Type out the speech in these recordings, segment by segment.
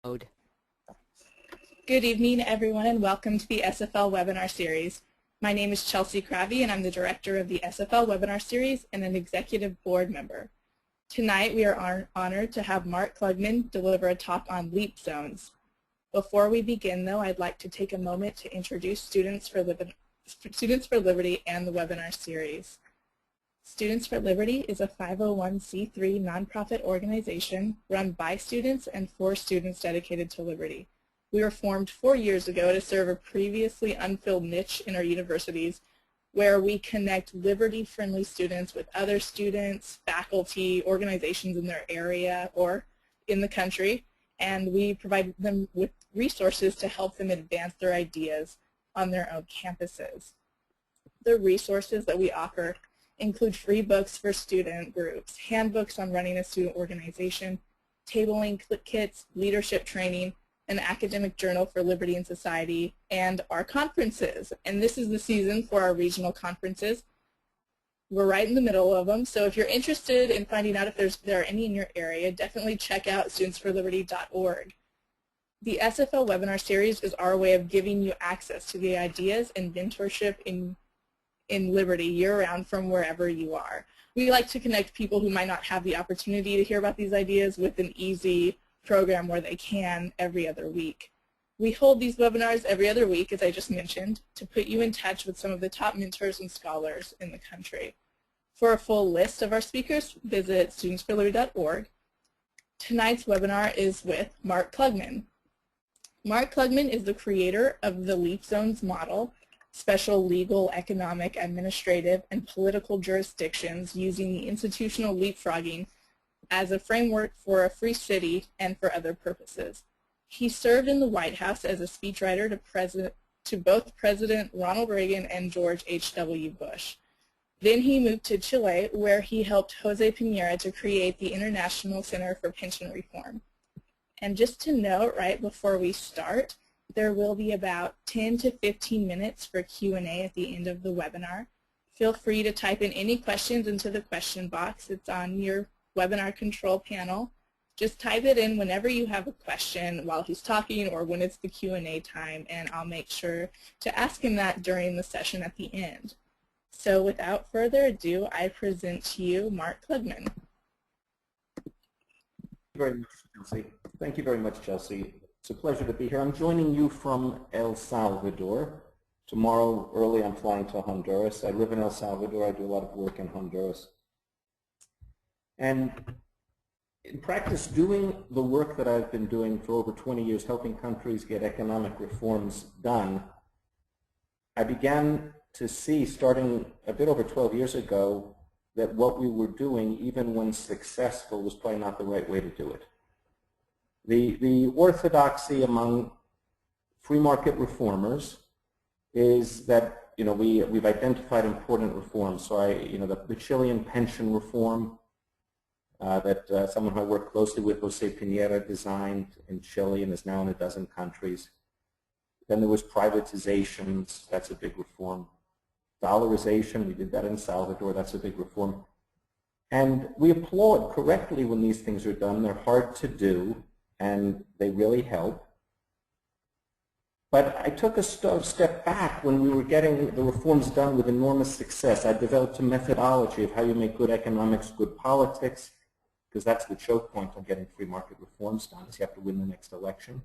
mode. Good evening, everyone, and welcome to the SFL Webinar Series. My name is Chelsea Cravey, and I'm the director of the SFL Webinar Series and an executive board member. Tonight, we are honored to have Mark Klugmann deliver a talk on LEAP zones. Before we begin, though, I'd like to take a moment to introduce Students for Liberty and the webinar series. Students for Liberty is a 501c3 nonprofit organization run by students and for students dedicated to liberty. We were formed 4 years ago to serve a previously unfilled niche in our universities where we connect liberty-friendly students with other students, faculty, organizations in their area or in the country, and we provide them with resources to help them advance their ideas on their own campuses. The resources that we offer include free books for student groups, handbooks on running a student organization, tabling kits, leadership training, an academic journal for liberty and society, and our conferences. And this is the season for our regional conferences. We're right in the middle of them, so if you're interested in finding out if there are any in your area, definitely check out studentsforliberty.org. The SFL Webinar Series is our way of giving you access to the ideas and mentorship in liberty year-round from wherever you are. We like to connect people who might not have the opportunity to hear about these ideas with an easy program where they can every other week. We hold these webinars every other week, as I just mentioned, to put you in touch with some of the top mentors and scholars in the country. For a full list of our speakers, visit studentsforliberty.org. Tonight's webinar is with Mark Klugmann. Mark Klugmann is the creator of the LEAP zones model, special legal, economic, administrative, and political jurisdictions using the institutional leapfrogging as a framework for a free city and for other purposes. He served in the White House as a speechwriter to both President Ronald Reagan and George H.W. Bush. Then he moved to Chile, where he helped Jose Piñera to create the International Center for Pension Reform. And just to note right before we start, there will be about 10 to 15 minutes for Q&A at the end of the webinar. Feel free to type in any questions into the question box. It's on your webinar control panel. Just type it in whenever you have a question while he's talking or when it's the Q&A time, and I'll make sure to ask him that during the session at the end. So without further ado, I present to you Mark Klugmann. Thank you very much, Chelsea. It's a pleasure to be here. I'm joining you from El Salvador. Tomorrow early I'm flying to Honduras. I live in El Salvador. I do a lot of work in Honduras. And in practice, doing the work that I've been doing for over 20 years, helping countries get economic reforms done, I began to see, starting a bit over 12 years ago, that what we were doing, even when successful, was probably not the right way to do it. The orthodoxy among free market reformers is that we've identified important reforms. So the Chilean pension reform that someone who I worked closely with, Jose Piñera, designed in Chile and is now in a dozen countries. Then there was privatizations. That's a big reform. Dollarization, we did that in Salvador. That's a big reform. And we applaud correctly when these things are done. They're hard to do, and they really help. But I took a step back when we were getting the reforms done with enormous success. I developed a methodology of how you make good economics, good politics, because that's the choke point on getting free market reforms done, is you have to win the next election.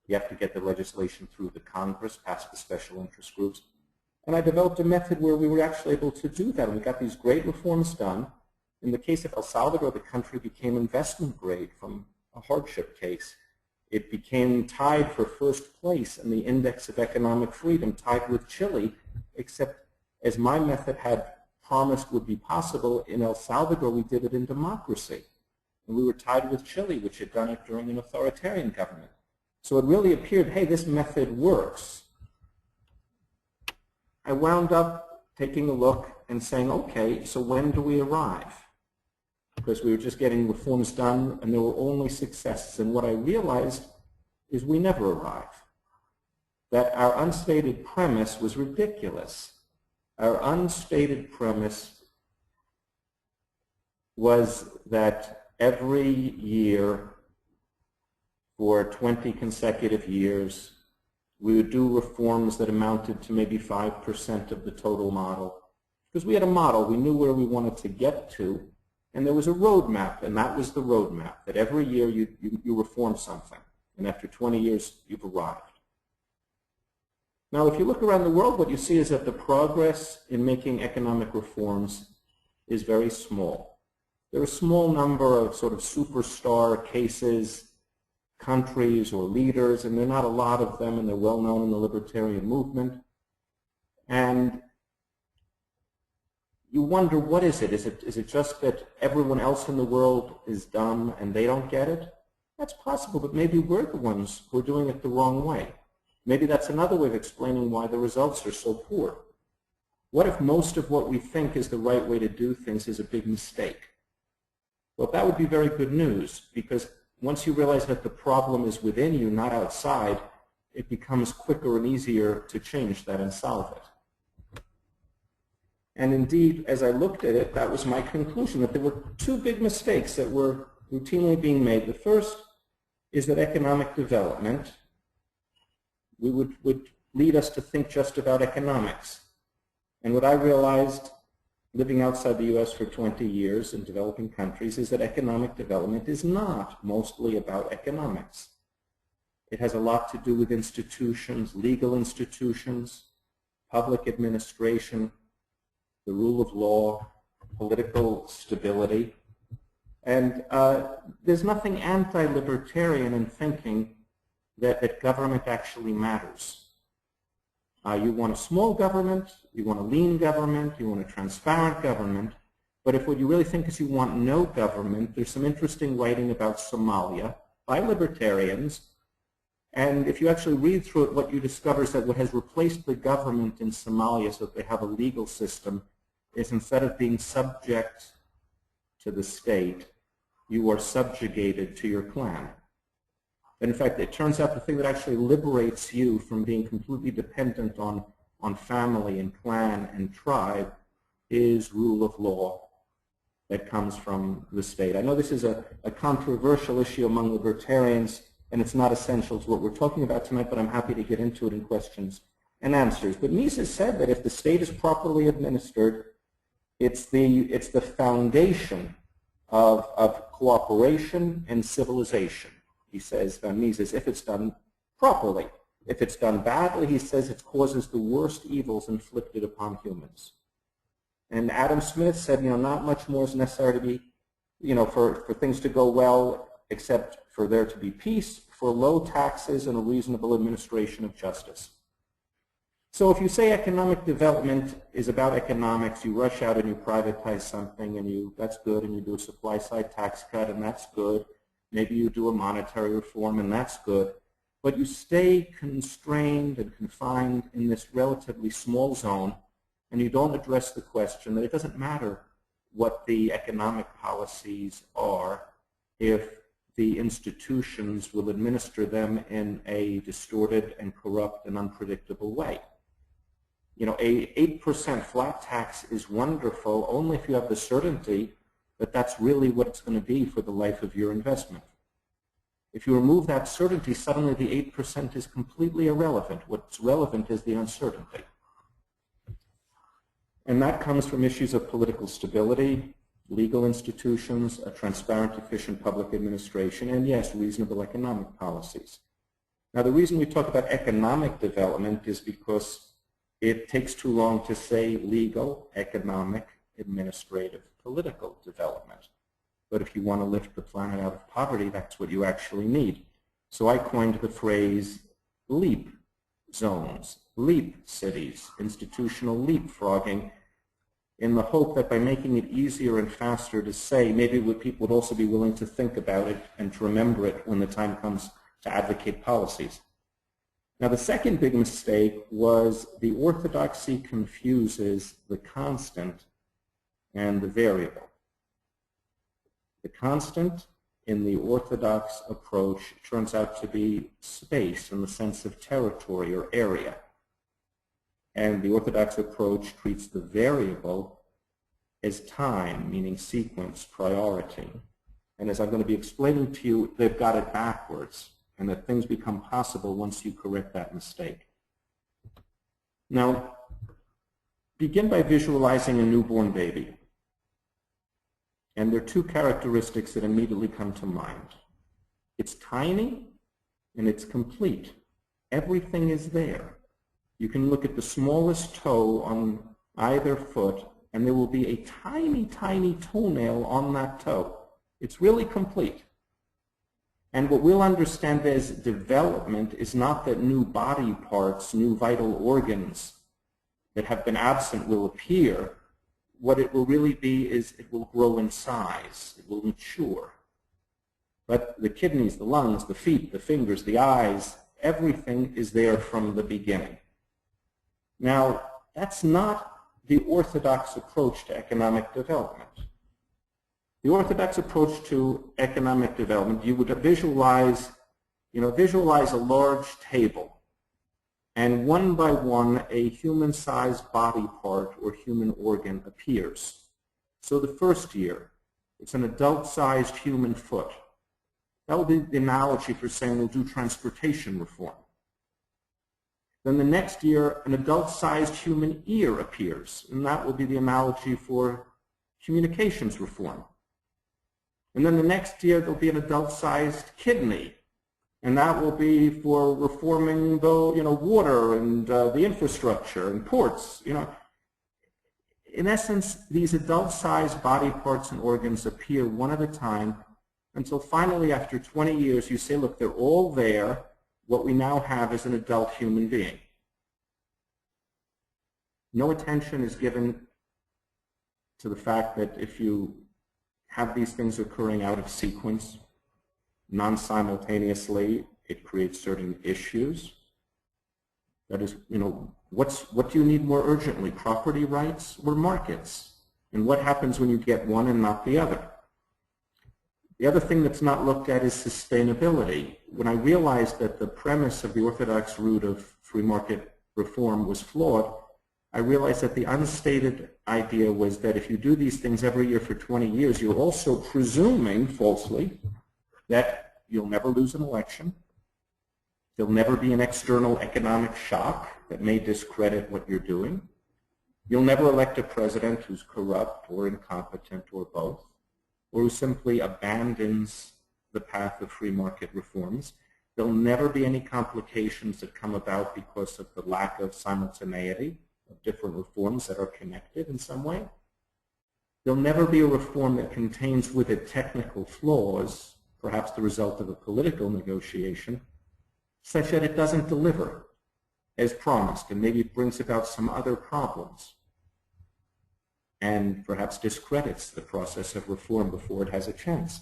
You have to get the legislation through the Congress, past the special interest groups. And I developed a method where we were actually able to do that, and we got these great reforms done. In the case of El Salvador, the country became investment grade from a hardship case. It became tied for first place in the index of economic freedom, tied with Chile, except as my method had promised would be possible, in El Salvador we did it in democracy. And we were tied with Chile, which had done it during an authoritarian government. So it really appeared, hey, this method works. I wound up taking a look and saying, okay, so when do we arrive? Because we were just getting reforms done and there were only successes. And what I realized is we never arrive. That our unstated premise was ridiculous. Our unstated premise was that every year for 20 consecutive years. We would do reforms that amounted to maybe 5% of the total model. Because we had a model, we knew where we wanted to get to, and there was a roadmap, and that was the roadmap, that every year you reform something, and after 20 years you've arrived. Now, if you look around the world, what you see is that the progress in making economic reforms is very small. There are a small number of sort of superstar cases, countries or leaders, and there are not a lot of them, and they're well known in the libertarian movement. And you wonder, what is it? Is it just that everyone else in the world is dumb and they don't get it? That's possible, but maybe we're the ones who are doing it the wrong way. Maybe that's another way of explaining why the results are so poor. What if most of what we think is the right way to do things is a big mistake? Well, that would be very good news, because once you realize that the problem is within you, not outside, it becomes quicker and easier to change that and solve it. And indeed, as I looked at it, that was my conclusion, that there were two big mistakes that were routinely being made. The first is that economic development would lead us to think just about economics. And what I realized, living outside the U.S. for 20 years in developing countries, is that economic development is not mostly about economics. It has a lot to do with institutions, legal institutions, public administration, the rule of law, political stability. And there's nothing anti-libertarian in thinking that government actually matters. You want a small government, you want a lean government, you want a transparent government, but if what you really think is you want no government, there's some interesting writing about Somalia by libertarians, and if you actually read through it, what you discover is that what has replaced the government in Somalia so that they have a legal system is, instead of being subject to the state, you are subjugated to your clan. In fact, it turns out the thing that actually liberates you from being completely dependent on family and clan and tribe is rule of law that comes from the state. I know this is a controversial issue among libertarians, and it's not essential to what we're talking about tonight, but I'm happy to get into it in questions and answers. But Mises said that if the state is properly administered, it's the foundation of cooperation and civilization. He says, Mises, if it's done properly. If it's done badly, he says, it causes the worst evils inflicted upon humans. And Adam Smith said, not much more is necessary to be, for things to go well, except for there to be peace, for low taxes, and a reasonable administration of justice. So if you say economic development is about economics, you rush out and you privatize something, and that's good, and you do a supply-side tax cut, and that's good. Maybe you do a monetary reform, and that's good. But you stay constrained and confined in this relatively small zone, and you don't address the question that it doesn't matter what the economic policies are if the institutions will administer them in a distorted and corrupt and unpredictable way. A 8% flat tax is wonderful only if you have the certainty that that's really what it's going to be for the life of your investment. If you remove that certainty, suddenly the 8% is completely irrelevant. What's relevant is the uncertainty. And that comes from issues of political stability, legal institutions, a transparent, efficient public administration, and yes, reasonable economic policies. Now, the reason we talk about economic development is because it takes too long to say legal, economic, administrative, political development. But if you want to lift the planet out of poverty, that's what you actually need. So I coined the phrase LEAP zones, LEAP cities, institutional leapfrogging, in the hope that by making it easier and faster to say, maybe people would also be willing to think about it and to remember it when the time comes to advocate policies. Now, the second big mistake was the orthodoxy confuses the constant and the variable. The constant in the orthodox approach turns out to be space in the sense of territory or area. And the orthodox approach treats the variable as time, meaning sequence, priority. And as I'm going to be explaining to you, they've got it backwards. and that things become possible once you correct that mistake. Now, begin by visualizing a newborn baby. And there are two characteristics that immediately come to mind. It's tiny and it's complete. Everything is there. You can look at the smallest toe on either foot and there will be a tiny, tiny toenail on that toe. It's really complete. And what we'll understand as development is not that new body parts, new vital organs that have been absent will appear. What it will really be is it will grow in size. It will mature. But the kidneys, the lungs, the feet, the fingers, the eyes, everything is there from the beginning. Now, that's not the orthodox approach to economic development. The orthodox approach to economic development, you would visualize a large table, and one by one a human-sized body part or human organ appears. So the first year, it's an adult-sized human foot. That will be the analogy for saying we'll do transportation reform. Then the next year, an adult-sized human ear appears, and that will be the analogy for communications reform. And then the next year, there'll be an adult-sized kidney, and that will be for reforming water and the infrastructure and ports. In essence, these adult-sized body parts and organs appear one at a time until finally, after 20 years, you say, look, they're all there. What we now have is an adult human being. No attention is given to the fact that if you have these things occurring out of sequence, non-simultaneously, it creates certain issues. That is, what do you need more urgently, property rights or markets? And what happens when you get one and not the other? The other thing that's not looked at is sustainability. When I realized that the premise of the orthodox route of free market reform was flawed, I realized that the unstated idea was that if you do these things every year for 20 years, you're also presuming, falsely, that you'll never lose an election. There'll never be an external economic shock that may discredit what you're doing. You'll never elect a president who's corrupt or incompetent or both, or who simply abandons the path of free market reforms. There'll never be any complications that come about because of the lack of simultaneity of different reforms that are connected in some way. There'll never be a reform that contains with it technical flaws, perhaps the result of a political negotiation, such that it doesn't deliver as promised, and maybe it brings about some other problems and perhaps discredits the process of reform before it has a chance.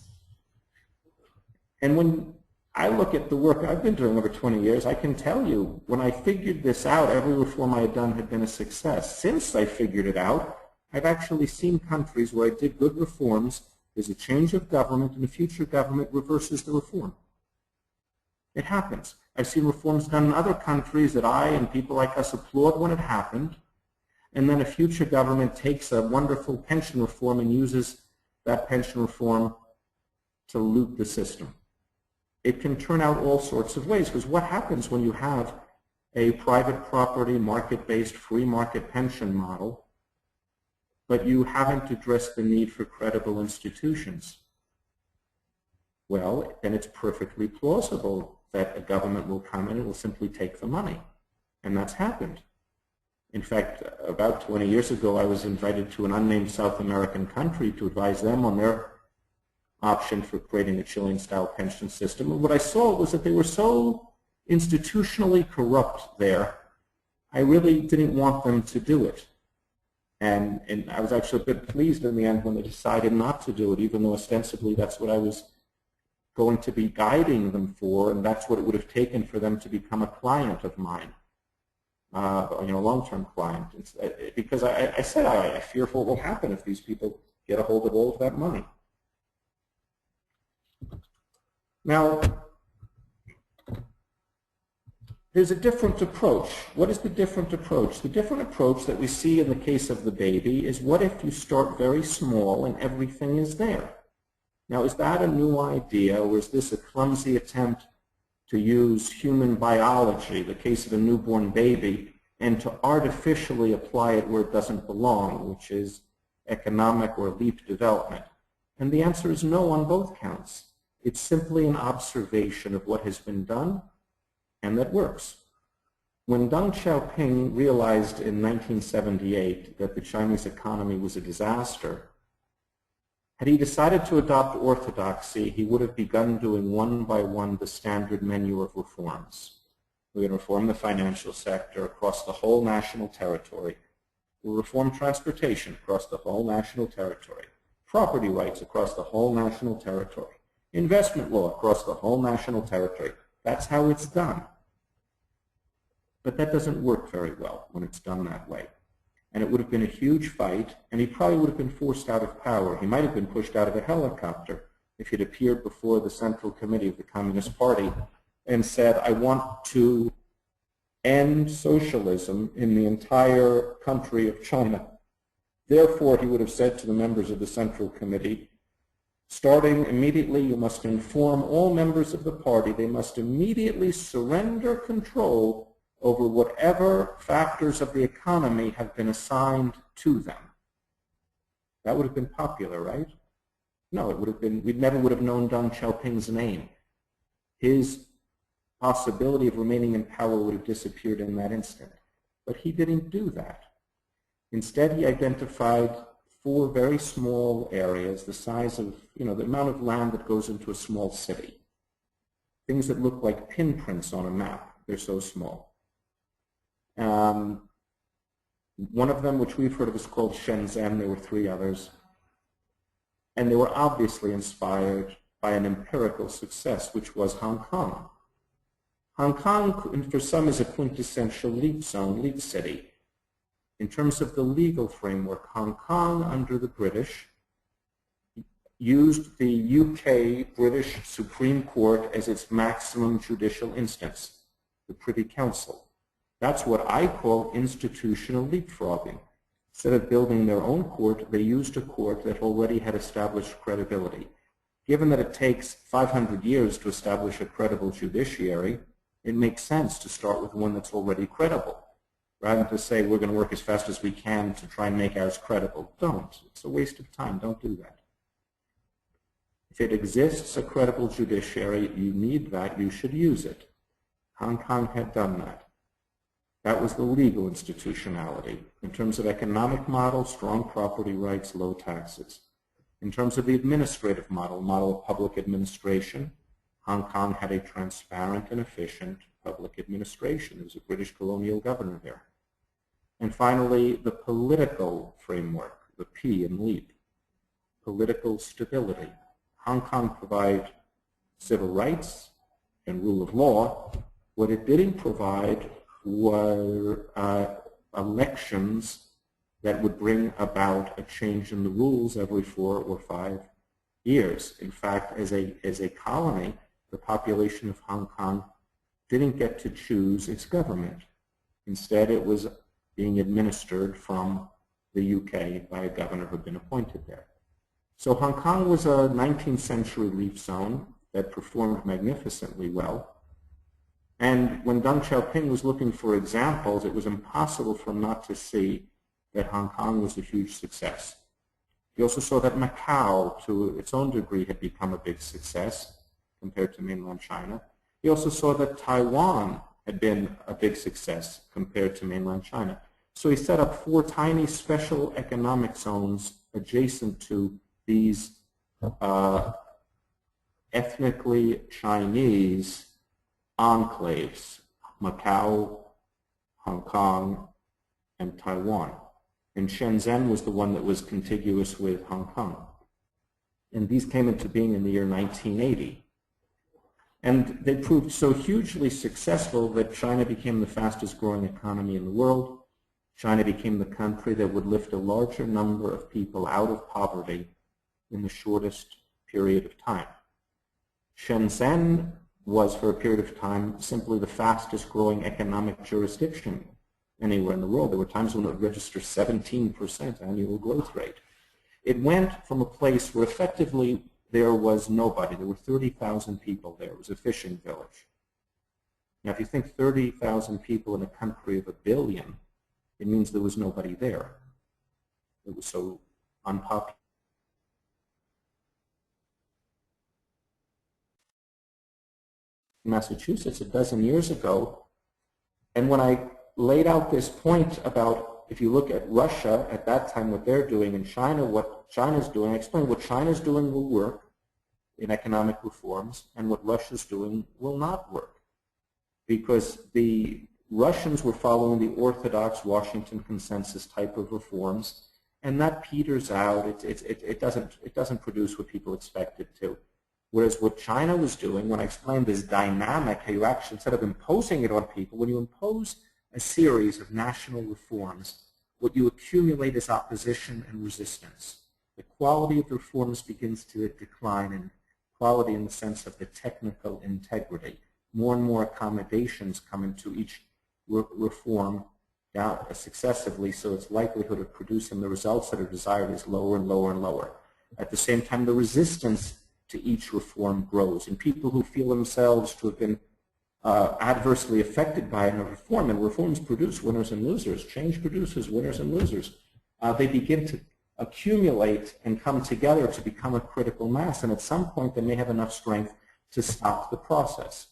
And when I look at the work I've been doing over 20 years, I can tell you, when I figured this out, every reform I had done had been a success. Since I figured it out, I've actually seen countries where I did good reforms, there's a change of government, and the future government reverses the reform. It happens. I've seen reforms done in other countries that I and people like us applaud when it happened, and then a future government takes a wonderful pension reform and uses that pension reform to loot the system. It can turn out all sorts of ways, because what happens when you have a private property, market-based, free market pension model, but you haven't addressed the need for credible institutions? Well, then it's perfectly plausible that a government will come in and will simply take the money. And that's happened. In fact, about 20 years ago, I was invited to an unnamed South American country to advise them on their option for creating a Chilean-style pension system. And what I saw was that they were so institutionally corrupt there, I really didn't want them to do it. And I was actually a bit pleased in the end when they decided not to do it, even though ostensibly that's what I was going to be guiding them for, and that's what it would have taken for them to become a client of mine, a long-term client. Because I said I fear what will happen if these people get a hold of all of that money. Now, there's a different approach. What is the different approach? The different approach that we see in the case of the baby is, what if you start very small and everything is there? Now, is that a new idea, or is this a clumsy attempt to use human biology, the case of a newborn baby, and to artificially apply it where it doesn't belong, which is economic or LEAP development? And the answer is no on both counts. It's simply an observation of what has been done and that works. When Deng Xiaoping realized in 1978 that the Chinese economy was a disaster, had he decided to adopt orthodoxy, he would have begun doing one by one the standard menu of reforms. We're going to reform the financial sector across the whole national territory. We'll reform transportation across the whole national territory. Property rights across the whole national territory. Investment law across the whole national territory. That's how it's done. But that doesn't work very well when it's done that way. And it would have been a huge fight, and he probably would have been forced out of power. He might have been pushed out of a helicopter if he'd appeared before the Central Committee of the Communist Party and said, I want to end socialism in the entire country of China. Therefore, he would have said to the members of the Central Committee, starting immediately, you must inform all members of the party, they must immediately surrender control over whatever factors of the economy have been assigned to them. That would have been popular, right? No, it would have been, we never would have known Deng Xiaoping's name. His possibility of remaining in power would have disappeared in that instant. But he didn't do that. Instead, he identified 4 very small areas, the size of, the amount of land that goes into a small city. Things that look like pinprints on a map. They're so small. One of them, which we've heard of, is called Shenzhen. There were 3 others. And they were obviously inspired by an empirical success, which was Hong Kong. Hong Kong, for some, is a quintessential LEAP zone, LEAP city. In terms of the legal framework, Hong Kong, under the British, used the UK British Supreme Court as its maximum judicial instance, the Privy Council. That's what I call institutional leapfrogging. Instead of building their own court, they used a court that already had established credibility. Given that it takes 500 years to establish a credible judiciary, it makes sense to start with one that's already credible, rather than to say we're going to work as fast as we can to try and make ours credible. Don't. It's a waste of time. Don't do that. If it exists a credible judiciary, you need that. You should use it. Hong Kong had done that. That was the legal institutionality. In terms of economic model, strong property rights, low taxes. In terms of the administrative model, model of public administration, Hong Kong had a transparent and efficient public administration. There was a British colonial governor there. And finally, the political framework, the P in LEAP, political stability. Hong Kong provided civil rights and rule of law. What it didn't provide were elections that would bring about a change in the rules every 4 or 5 years. In fact, as a colony, the population of Hong Kong didn't get to choose its government. Instead, it was being administered from the UK by a governor who had been appointed there. So Hong Kong was a 19th century LEAP zone that performed magnificently well. And when Deng Xiaoping was looking for examples, it was impossible for him not to see that Hong Kong was a huge success. He also saw that Macau, to its own degree, had become a big success compared to mainland China. He also saw that Taiwan had been a big success compared to mainland China. So he set up 4 tiny special economic zones adjacent to these ethnically Chinese enclaves, Macau, Hong Kong, and Taiwan. And Shenzhen was the one that was contiguous with Hong Kong. And these came into being in the year 1980. And they proved so hugely successful that China became the fastest growing economy in the world. China became the country that would lift a larger number of people out of poverty in the shortest period of time. Shenzhen was, for a period of time, simply the fastest growing economic jurisdiction anywhere in the world. There were times when it would register 17% annual growth rate. It went from a place where effectively there was nobody. There were 30,000 people there. It was a fishing village. Now, if you think 30,000 people in a country of 1 billion, it means there was nobody there. It was so unpopular. Massachusetts a dozen years ago, and when I laid out this point about, if you look at Russia at that time, what they're doing, and China, what China's doing, I explained what China's doing will work in economic reforms, and what Russia's doing will not work, because the Russians were following the orthodox Washington consensus type of reforms, and that peters out. It doesn't produce what people expect it to. Whereas what China was doing, when I explained this dynamic, how you actually, instead of imposing it on people, when you impose a series of national reforms, what you accumulate is opposition and resistance. The quality of the reforms begins to decline, and quality in the sense of the technical integrity. More and more accommodations come into each reform down successively, so its likelihood of producing the results that are desired is lower and lower and lower. At the same time, the resistance to each reform grows, and people who feel themselves to have been adversely affected by a reform, and reforms produce winners and losers, change produces winners and losers, they begin to accumulate and come together to become a critical mass, and at some point they may have enough strength to stop the process.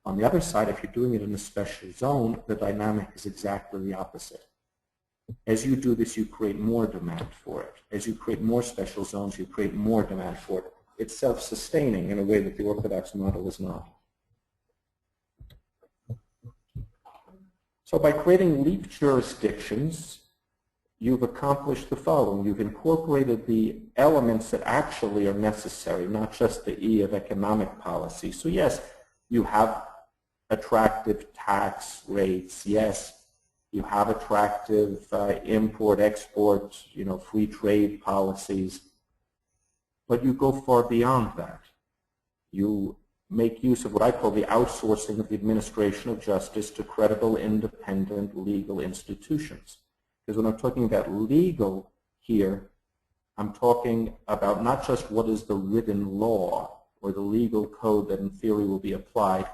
On the other side, if you're doing it in a special zone, the dynamic is exactly the opposite. As you do this, you create more demand for it. As you create more special zones, you create more demand for it. It's self-sustaining in a way that the orthodox model is not. So by creating LEAP jurisdictions, you've accomplished the following. You've incorporated the elements that actually are necessary, not just the E of economic policy. So yes, you have attractive tax rates. Yes, you have attractive import-export, free trade policies. But you go far beyond that. You make use of what I call the outsourcing of the administration of justice to credible, independent legal institutions. Because when I'm talking about legal here, I'm talking about not just what is the written law or the legal code that in theory will be applied.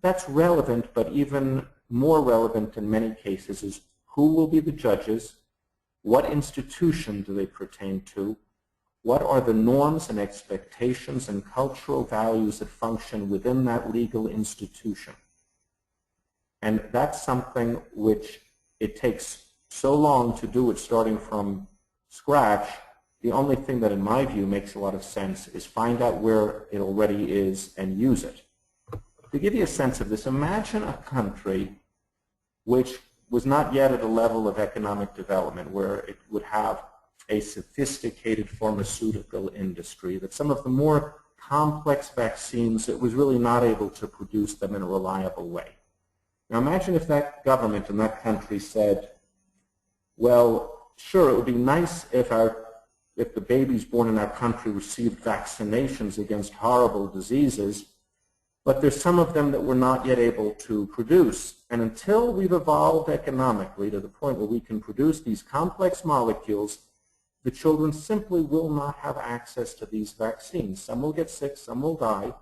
That's relevant, but even more relevant in many cases is who will be the judges, what institution do they pertain to, what are the norms and expectations and cultural values that function within that legal institution. And that's something which it takes so long to do it starting from scratch. The only thing that in my view makes a lot of sense is find out where it already is and use it. To give you a sense of this, imagine a country which was not yet at a level of economic development where it would have a sophisticated pharmaceutical industry, that some of the more complex vaccines, it was really not able to produce them in a reliable way. Now imagine if that government in that country said, well, sure, it would be nice if the babies born in our country received vaccinations against horrible diseases, but there's some of them that we're not yet able to produce. And until we've evolved economically to the point where we can produce these complex molecules, the children simply will not have access to these vaccines. Some will get sick, some will die,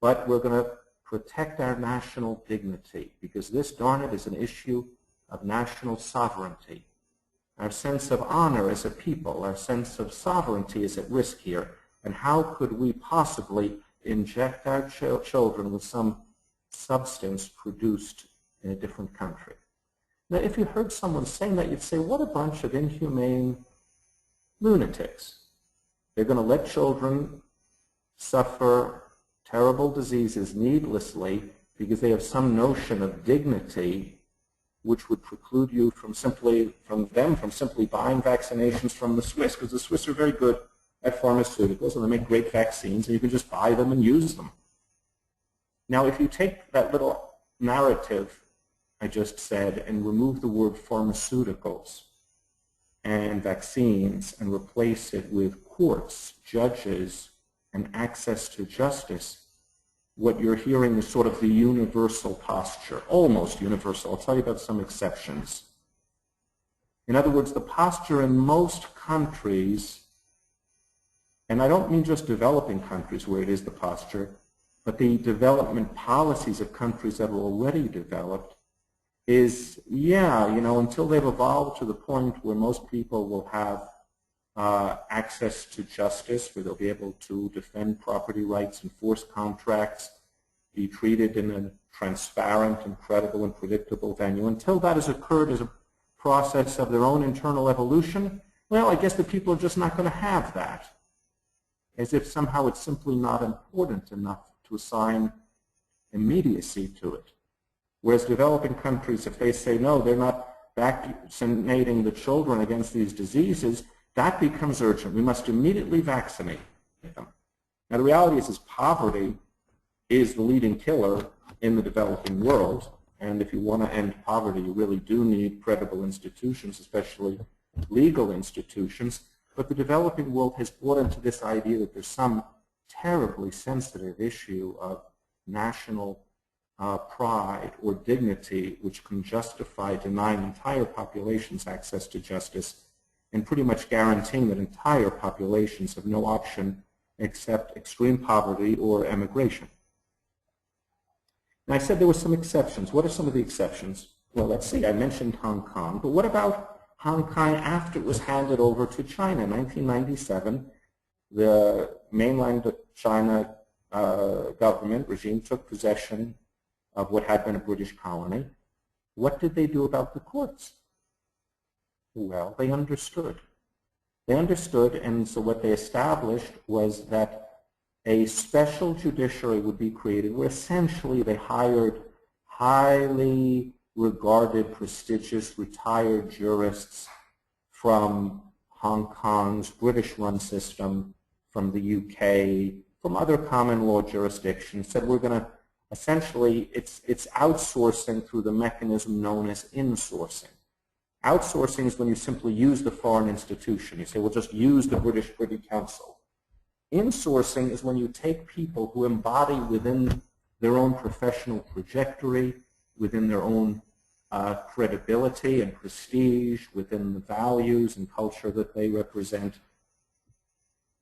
but we're going to protect our national dignity, because this, darn it, is an issue of national sovereignty. Our sense of honor as a people, our sense of sovereignty is at risk here, and how could we possibly inject our children with some substance produced in a different country? Now, if you heard someone saying that, you'd say, what a bunch of inhumane lunatics. They're going to let children suffer terrible diseases needlessly because they have some notion of dignity which would preclude you from simply buying vaccinations from the Swiss, because the Swiss are very good at pharmaceuticals and they make great vaccines and you can just buy them and use them. Now if you take that little narrative I just said and remove the word pharmaceuticals and vaccines and replace it with courts, judges, and access to justice, what you're hearing is sort of the universal posture, almost universal. I'll tell you about some exceptions. In other words, the posture in most countries, and I don't mean just developing countries where it is the posture, But the development policies of countries that are already developed is, yeah, you know, until they've evolved to the point where most people will have access to justice, where they'll be able to defend property rights, enforce contracts, be treated in a transparent and credible and predictable venue. Until that has occurred as a process of their own internal evolution, well, I guess the people are just not going to have that, as if somehow it's simply not important enough to assign immediacy to it. Whereas developing countries, if they say, no, they're not vaccinating the children against these diseases, that becomes urgent. We must immediately vaccinate them. Now, the reality is poverty is the leading killer in the developing world. And if you want to end poverty, you really do need credible institutions, especially legal institutions. But the developing world has bought into this idea that there's some terribly sensitive issue of national pride or dignity which can justify denying entire populations access to justice and pretty much guaranteeing that entire populations have no option except extreme poverty or emigration. Now, I said there were some exceptions. What are some of the exceptions? Well, let's see. I mentioned Hong Kong, but what about Hong Kong after it was handed over to China? In 1997, the mainland China government regime took possession of what had been a British colony. What did they do about the courts? Well, they understood. They understood, and so what they established was that a special judiciary would be created where essentially they hired highly regarded, prestigious, retired jurists from Hong Kong's British-run system, from the UK, from other common law jurisdictions, said we're going to essentially, it's outsourcing through the mechanism known as insourcing. Outsourcing is when you simply use the foreign institution. You say, we'll just use the British Privy Council. Insourcing is when you take people who embody within their own professional trajectory, within their own credibility and prestige, within the values and culture that they represent,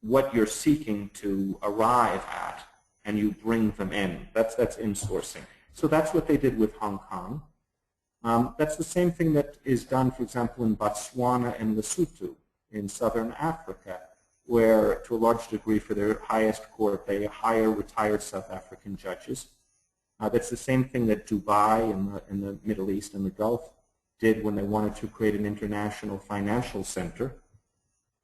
what you're seeking to arrive at, and you bring them in. That's insourcing. So that's what they did with Hong Kong. That's the same thing that is done, for example, in Botswana and Lesotho in southern Africa, where, to a large degree, for their highest court, they hire retired South African judges. That's the same thing that Dubai in the Middle East and the Gulf did when they wanted to create an international financial center.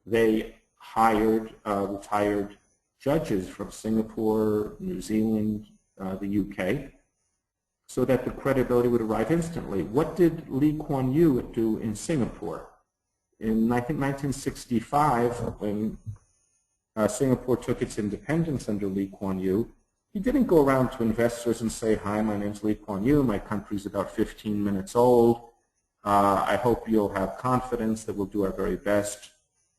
They hired retired judges from Singapore, New Zealand, the UK, so that the credibility would arrive instantly. What did Lee Kuan Yew do in Singapore? In, I think, 1965, when Singapore took its independence under Lee Kuan Yew, he didn't go around to investors and say, hi, my name's Lee Kuan Yew, my country's about 15 minutes old. I hope you'll have confidence that we'll do our very best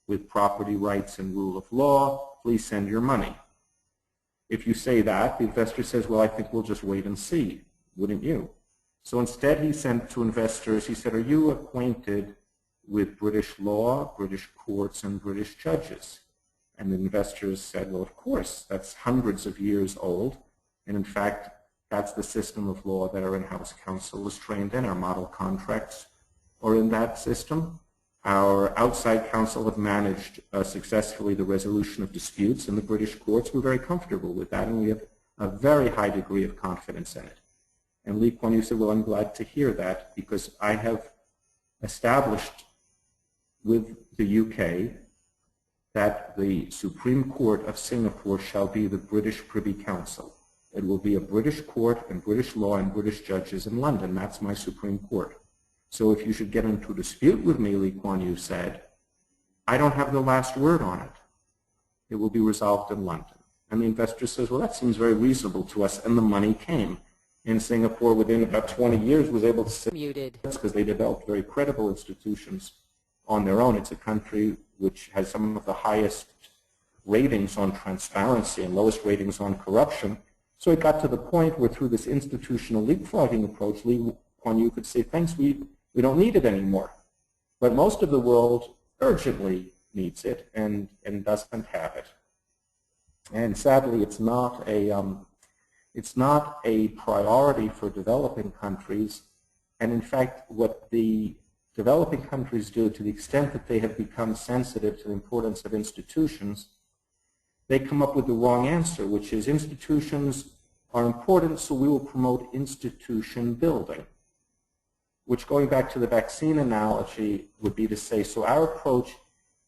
with property rights and rule of law. Please send your money. If you say that, the investor says, well, I think we'll just wait and see. Wouldn't you? So instead, he sent to investors, he said, are you acquainted with British law, British courts, and British judges? And the investors said, well, of course, that's hundreds of years old. And in fact, that's the system of law that our in-house counsel is trained in. Our model contracts are in that system. Our outside counsel have managed successfully the resolution of disputes in the British courts. We're very comfortable with that, and we have a very high degree of confidence in it. And Lee Kuan Yew said, well, I'm glad to hear that, because I have established with the UK that the Supreme Court of Singapore shall be the British Privy Council. It will be a British court and British law and British judges in London. That's my Supreme Court. So if you should get into a dispute with me, Lee Kuan Yew said, I don't have the last word on it. It will be resolved in London. And the investor says, well, that seems very reasonable to us, and the money came. In Singapore, within about 20 years, was able to say, because they developed very credible institutions on their own. It's a country which has some of the highest ratings on transparency and lowest ratings on corruption. So it got to the point where through this institutional leapfrogging approach, Lee Kuan Yew could say, thanks, we don't need it anymore. But most of the world urgently needs it and doesn't have it. And sadly, it's not a It's not a priority for developing countries. And in fact, what the developing countries do, to the extent that they have become sensitive to the importance of institutions, they come up with the wrong answer, which is institutions are important, so we will promote institution building. Which, going back to the vaccine analogy, would be to say, so our approach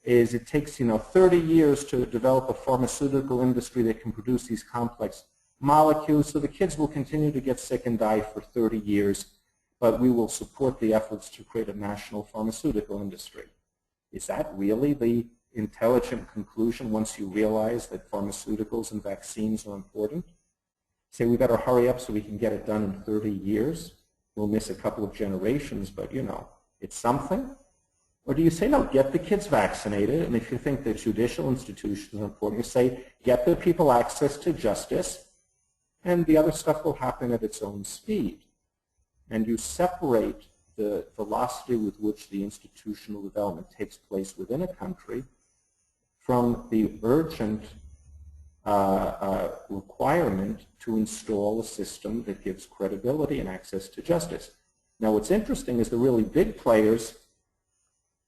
is it takes 30 years to develop a pharmaceutical industry that can produce these complex molecules, so the kids will continue to get sick and die for 30 years, but we will support the efforts to create a national pharmaceutical industry. Is that really the intelligent conclusion once you realize that pharmaceuticals and vaccines are important? Say we better hurry up so we can get it done in 30 years. We'll miss a couple of generations, but it's something. Or do you say, no, get the kids vaccinated, and if you think that judicial institutions are important, you say, get the people access to justice, and the other stuff will happen at its own speed. And you separate the velocity with which the institutional development takes place within a country from the urgent requirement to install a system that gives credibility and access to justice. Now, what's interesting is the really big players,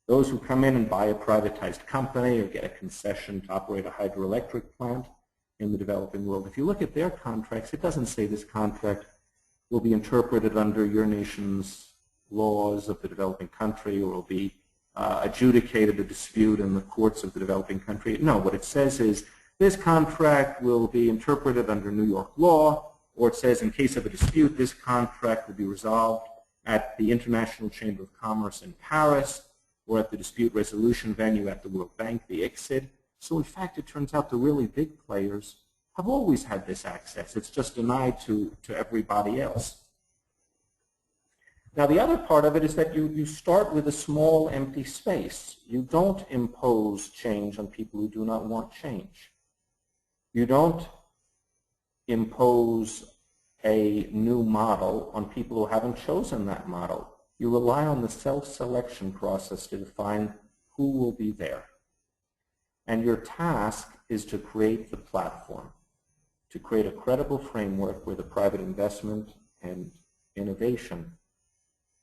those who come in and buy a privatized company or get a concession to operate a hydroelectric plant in the developing world. If you look at their contracts, it doesn't say this contract will be interpreted under your nation's laws of the developing country or will be adjudicated a dispute in the courts of the developing country. No, what it says is this contract will be interpreted under New York law, or it says in case of a dispute, this contract will be resolved at the International Chamber of Commerce in Paris or at the dispute resolution venue at the World Bank, the ICSID. So in fact, it turns out the really big players have always had this access. It's just denied to everybody else. Now, the other part of it is that you start with a small empty space. You don't impose change on people who do not want change. You don't impose a new model on people who haven't chosen that model. You rely on the self-selection process to define who will be there. And your task is to create the platform, to create a credible framework where the private investment and innovation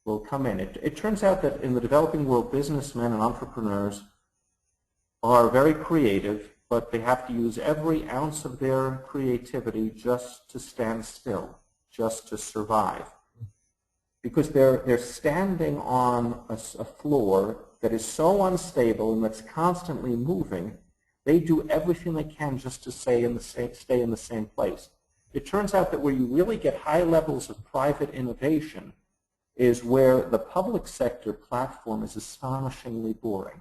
will come in. It turns out that in the developing world, businessmen and entrepreneurs are very creative, but they have to use every ounce of their creativity just to stand still, just to survive. Because they're standing on a floor that is so unstable and that's constantly moving, they do everything they can just to stay in the same place. It turns out that where you really get high levels of private innovation is where the public sector platform is astonishingly boring.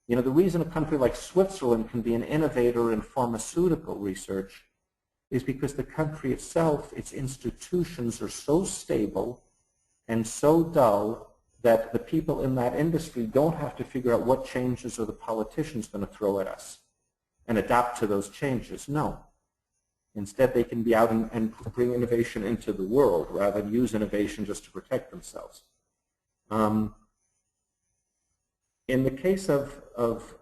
The reason a country like Switzerland can be an innovator in pharmaceutical research is because the country itself, its institutions are so stable and so dull that the people in that industry don't have to figure out what changes are the politicians going to throw at us and adapt to those changes. No. Instead, they can be out and bring innovation into the world rather than use innovation just to protect themselves. In the case of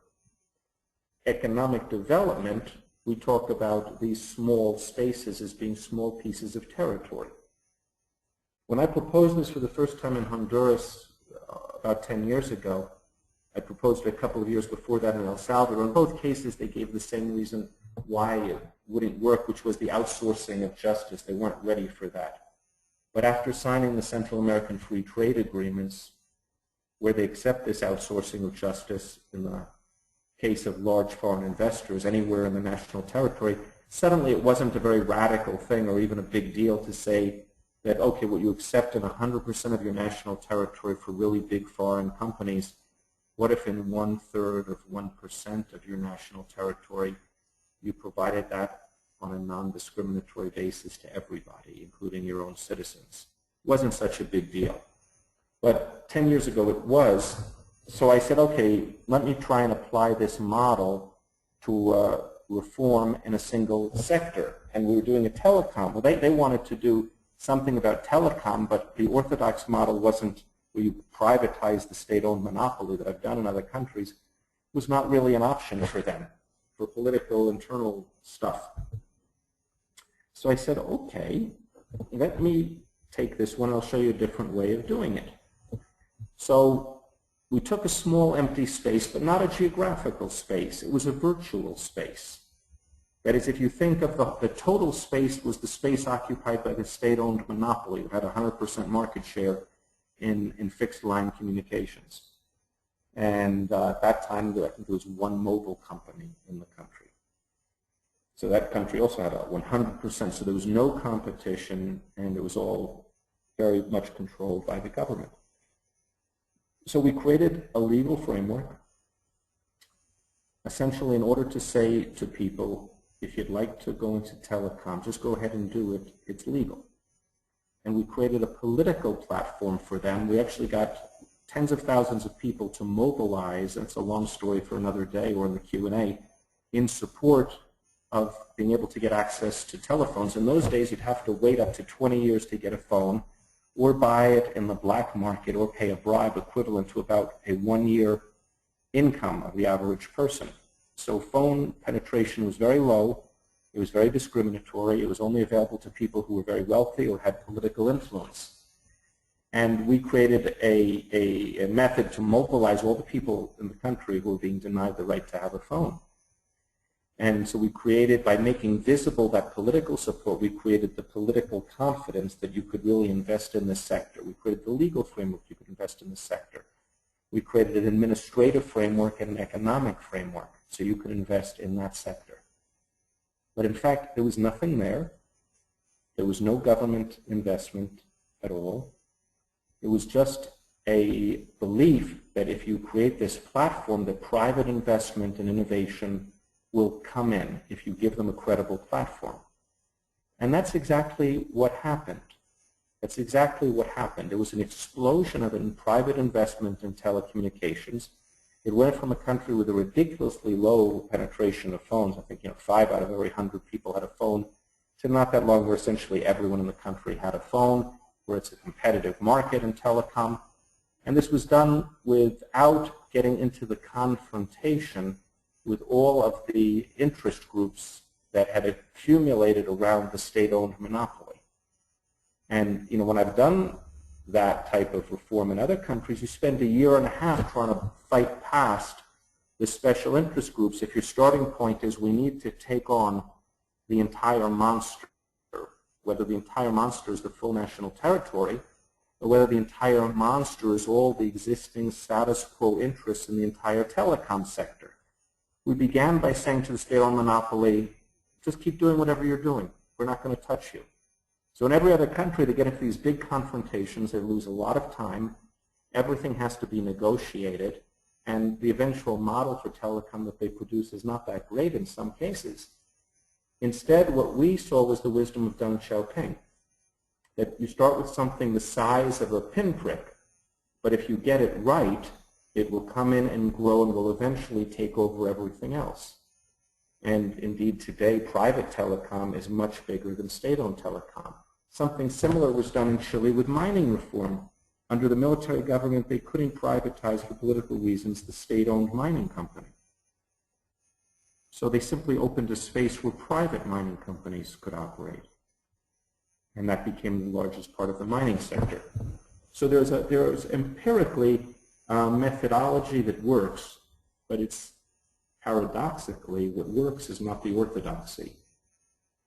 economic development, we talk about these small spaces as being small pieces of territory. When I proposed this for the first time in Honduras about 10 years ago, I proposed it a couple of years before that in El Salvador. In both cases, they gave the same reason why it wouldn't work, which was the outsourcing of justice. They weren't ready for that. But after signing the Central American Free Trade Agreements, where they accept this outsourcing of justice in the case of large foreign investors anywhere in the national territory, suddenly it wasn't a very radical thing or even a big deal to say that, okay, what you accept in 100% of your national territory for really big foreign companies, what if in 1/3 of 1% of your national territory you provided that on a non-discriminatory basis to everybody, including your own citizens? It wasn't such a big deal. But 10 years ago it was. So I said, okay, let me try and apply this model to reform in a single sector. And we were doing a telecom. Well, they wanted to do something about telecom, but the orthodox model wasn't where you privatize the state-owned monopoly that I've done in other countries, was not really an option for them, for political internal stuff. So I said, okay, let me take this one. I'll show you a different way of doing it. So we took a small empty space, but not a geographical space. It was a virtual space. That is, if you think of the total space was the space occupied by the state-owned monopoly who had 100% market share in fixed-line communications. And at that time, I think there was one mobile company in the country. So that country also had a 100%. So there was no competition, and it was all very much controlled by the government. So we created a legal framework, essentially in order to say to people, if you'd like to go into telecom, just go ahead and do it. It's legal. And we created a political platform for them. We actually got tens of thousands of people to mobilize, and it's a long story for another day or in the Q&A, in support of being able to get access to telephones. In those days, you'd have to wait up to 20 years to get a phone, or buy it in the black market, or pay a bribe equivalent to about a 1-year income of the average person. So phone penetration was very low. It was very discriminatory. It was only available to people who were very wealthy or had political influence. And we created a method to mobilize all the people in the country who were being denied the right to have a phone. And so we created, by making visible that political support, we created the political confidence that you could really invest in this sector. We created the legal framework you could invest in this sector. We created an administrative framework and an economic framework so you could invest in that sector. But in fact, there was nothing there. There was no government investment at all. It was just a belief that if you create this platform, that private investment and innovation will come in if you give them a credible platform. And that's exactly what happened. That's exactly what happened. There was an explosion of private investment in telecommunications. It went from a country with a ridiculously low penetration of phones, I think 5 out of every 100 people had a phone, to not that long where essentially everyone in the country had a phone, where it's a competitive market in telecom. And this was done without getting into the confrontation with all of the interest groups that had accumulated around the state-owned monopoly. And when I've done that type of reform in other countries, you spend a year and a half trying to fight past the special interest groups if your starting point is we need to take on the entire monster, whether the entire monster is the full national territory or whether the entire monster is all the existing status quo interests in the entire telecom sector. We began by saying to the state-owned monopoly, just keep doing whatever you're doing. We're not going to touch you. So in every other country, they get into these big confrontations. They lose a lot of time. Everything has to be negotiated. And the eventual model for telecom that they produce is not that great in some cases. Instead, what we saw was the wisdom of Deng Xiaoping, that you start with something the size of a pinprick, but if you get it right, it will come in and grow and will eventually take over everything else. And indeed, today, private telecom is much bigger than state-owned telecom. Something similar was done in Chile with mining reform. Under the military government, they couldn't privatize, for political reasons, the state-owned mining company. So they simply opened a space where private mining companies could operate. And that became the largest part of the mining sector. So there's empirically methodology that works, but it's paradoxically what works is not the orthodoxy.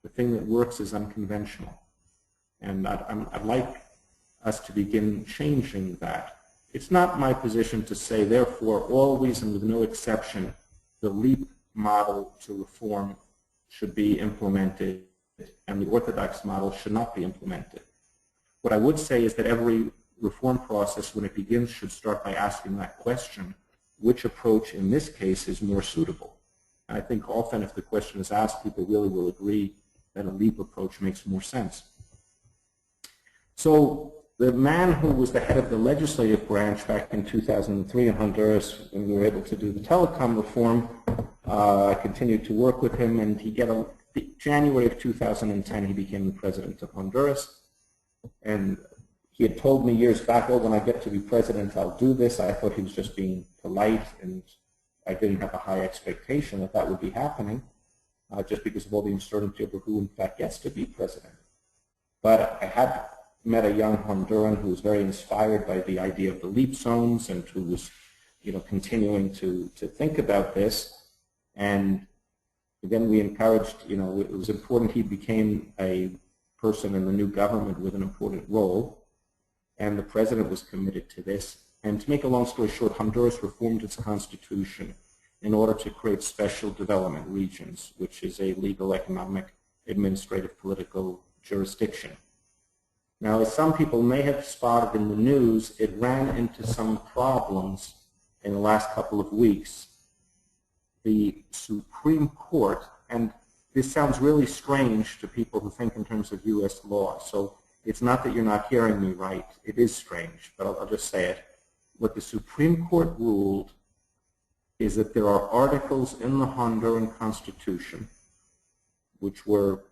The thing that works is unconventional. And I'd like us to begin changing that. It's not my position to say, therefore, always and with no exception, the LEAP model to reform should be implemented and the orthodox model should not be implemented. What I would say is that every reform process, when it begins, should start by asking that question, which approach in this case is more suitable? And I think often if the question is asked, people really will agree that a LEAP approach makes more sense. So the man who was the head of the legislative branch back in 2003 in Honduras, when we were able to do the telecom reform, I continued to work with him, and January of 2010, he became the president of Honduras. And he had told me years back, oh, when I get to be president, I'll do this. I thought he was just being polite, and I didn't have a high expectation that that would be happening. just because of all the uncertainty over who in fact gets to be president. But I had met a young Honduran who was very inspired by the idea of the LEAP zones and who was, continuing to think about this. And again, we encouraged, it was important he became a person in the new government with an important role, and the president was committed to this. And to make a long story short, Honduras reformed its constitution in order to create special development regions, which is a legal, economic, administrative, political jurisdiction. Now, as some people may have spotted in the news, it ran into some problems in the last couple of weeks. The Supreme Court, and this sounds really strange to people who think in terms of U.S. law, so it's not that you're not hearing me right. It is strange, but I'll just say it. What the Supreme Court ruled is that there are articles in the Honduran Constitution which were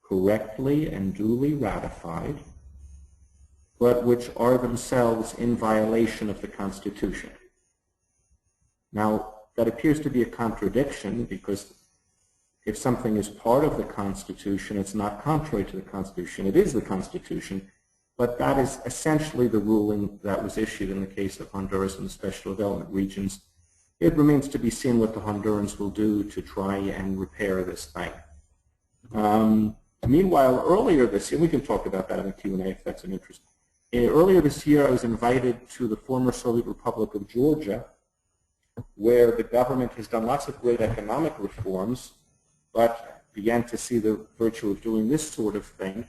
correctly and duly ratified, but which are themselves in violation of the Constitution. Now, that appears to be a contradiction, because if something is part of the Constitution, it's not contrary to the Constitution. It is the Constitution, but that is essentially the ruling that was issued in the case of Honduras and the special development regions. It remains to be seen what the Hondurans will do to try and repair this thing. Meanwhile, earlier this year, we can talk about that in the Q&A if that's an interest. Earlier this year, I was invited to the former Soviet Republic of Georgia, where the government has done lots of great economic reforms, but began to see the virtue of doing this sort of thing.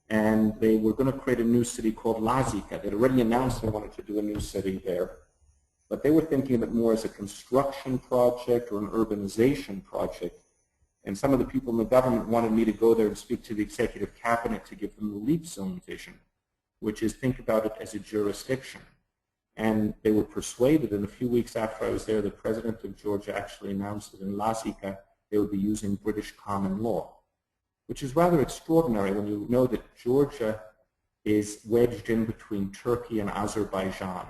And they were going to create a new city called Lazika. They'd already announced they wanted to do a new city there. But they were thinking of it more as a construction project or an urbanization project. And some of the people in the government wanted me to go there and speak to the executive cabinet to give them the LEAP zone vision, which is think about it as a jurisdiction. And they were persuaded, and a few weeks after I was there, the president of Georgia actually announced that in Lazika they would be using British common law, which is rather extraordinary when you know that Georgia is wedged in between Turkey and Azerbaijan.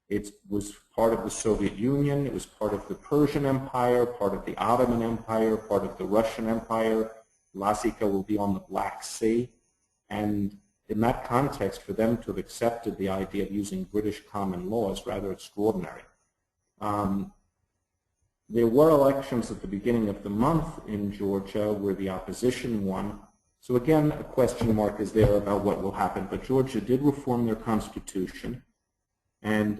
It was part of the Soviet Union, it was part of the Persian Empire, part of the Ottoman Empire, part of the Russian Empire. Lazika will be on the Black Sea. And in that context, for them to have accepted the idea of using British common law is rather extraordinary. There were elections at the beginning of the month in Georgia where the opposition won. So again, a question mark is there about what will happen. But Georgia did reform their constitution. And